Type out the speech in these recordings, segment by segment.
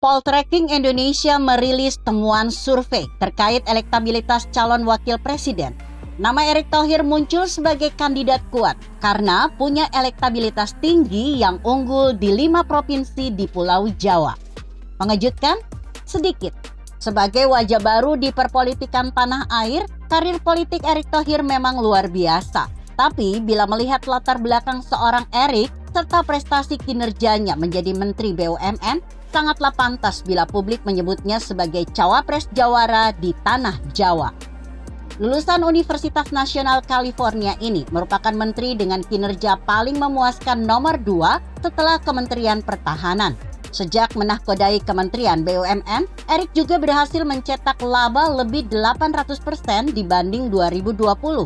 Poltreking Indonesia merilis temuan survei terkait elektabilitas calon wakil presiden. Nama Erick Thohir muncul sebagai kandidat kuat karena punya elektabilitas tinggi yang unggul di 5 provinsi di Pulau Jawa. Mengejutkan? Sedikit. Sebagai wajah baru di perpolitikan tanah air, karir politik Erick Thohir memang luar biasa. Tapi bila melihat latar belakang seorang Erick serta prestasi kinerjanya menjadi Menteri BUMN, sangatlah pantas bila publik menyebutnya sebagai cawapres jawara di tanah Jawa. Lulusan Universitas Nasional California ini merupakan menteri dengan kinerja paling memuaskan nomor 2 setelah Kementerian Pertahanan. Sejak menahkodai Kementerian BUMN, Erick juga berhasil mencetak laba lebih 800% dibanding 2020.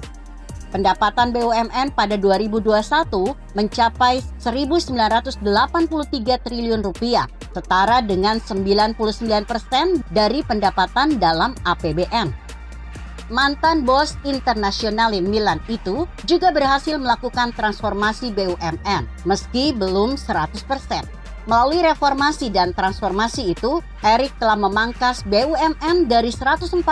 Pendapatan BUMN pada 2021 mencapai 1.983 triliun rupiah, setara dengan 99% dari pendapatan dalam APBN. Mantan bos Internazionale Milan itu juga berhasil melakukan transformasi BUMN, meski belum 100%. Melalui reformasi dan transformasi itu, Erick telah memangkas BUMN dari 142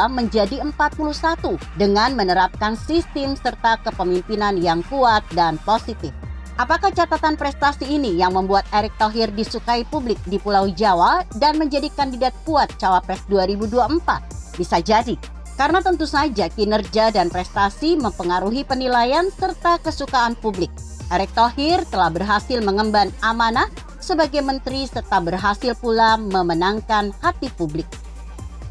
menjadi 41 dengan menerapkan sistem serta kepemimpinan yang kuat dan positif. Apakah catatan prestasi ini yang membuat Erick Thohir disukai publik di Pulau Jawa dan menjadi kandidat kuat Cawapres 2024? Bisa jadi. Karena tentu saja kinerja dan prestasi mempengaruhi penilaian serta kesukaan publik. Erick Thohir telah berhasil mengemban amanah sebagai menteri serta berhasil pula memenangkan hati publik.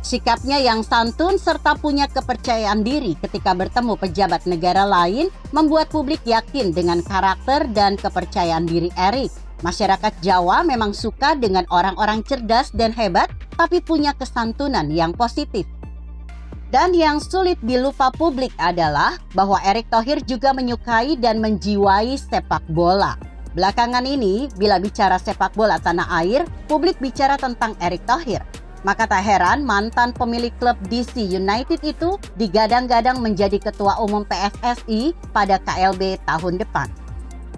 Sikapnya yang santun serta punya kepercayaan diri ketika bertemu pejabat negara lain membuat publik yakin dengan karakter dan kepercayaan diri Erick. Masyarakat Jawa memang suka dengan orang-orang cerdas dan hebat, tapi punya kesantunan yang positif. Dan yang sulit dilupa publik adalah bahwa Erick Thohir juga menyukai dan menjiwai sepak bola. Belakangan ini, bila bicara sepak bola tanah air, publik bicara tentang Erick Thohir. Maka tak heran mantan pemilik klub DC United itu digadang-gadang menjadi ketua umum PSSI pada KLB tahun depan.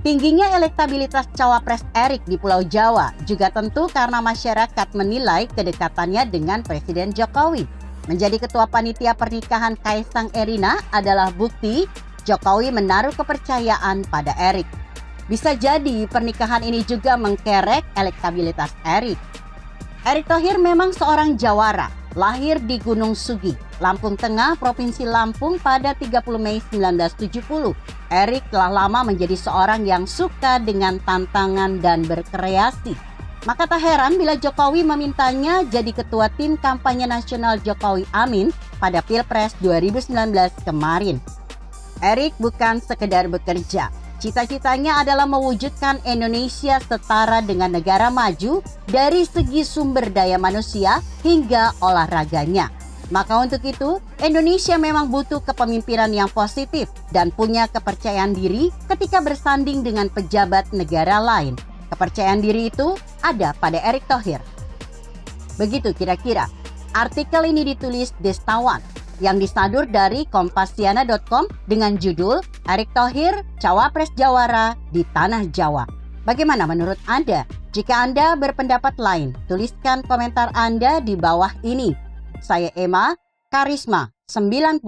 Tingginya elektabilitas cawapres Erick di Pulau Jawa juga tentu karena masyarakat menilai kedekatannya dengan Presiden Jokowi. Menjadi ketua panitia pernikahan Kaisang Erina adalah bukti Jokowi menaruh kepercayaan pada Erick. Bisa jadi pernikahan ini juga mengkerek elektabilitas Erick. Erick Thohir memang seorang jawara, lahir di Gunung Sugi, Lampung Tengah, Provinsi Lampung pada 30 Mei 1970. Erick telah lama menjadi seorang yang suka dengan tantangan dan berkreasi. Maka tak heran bila Jokowi memintanya jadi ketua tim kampanye nasional Jokowi Amin pada Pilpres 2019 kemarin. Erick bukan sekedar bekerja. Cita-citanya adalah mewujudkan Indonesia setara dengan negara maju dari segi sumber daya manusia hingga olahraganya. Maka untuk itu, Indonesia memang butuh kepemimpinan yang positif dan punya kepercayaan diri ketika bersanding dengan pejabat negara lain. Kepercayaan diri itu ada pada Erick Thohir. Begitu kira-kira. Artikel ini ditulis Destawan yang disadur dari Kompasiana.com dengan judul Erick Thohir, Cawapres Jawara di Tanah Jawa. Bagaimana menurut Anda? Jika Anda berpendapat lain, tuliskan komentar Anda di bawah ini. Saya Emma, Karisma 90.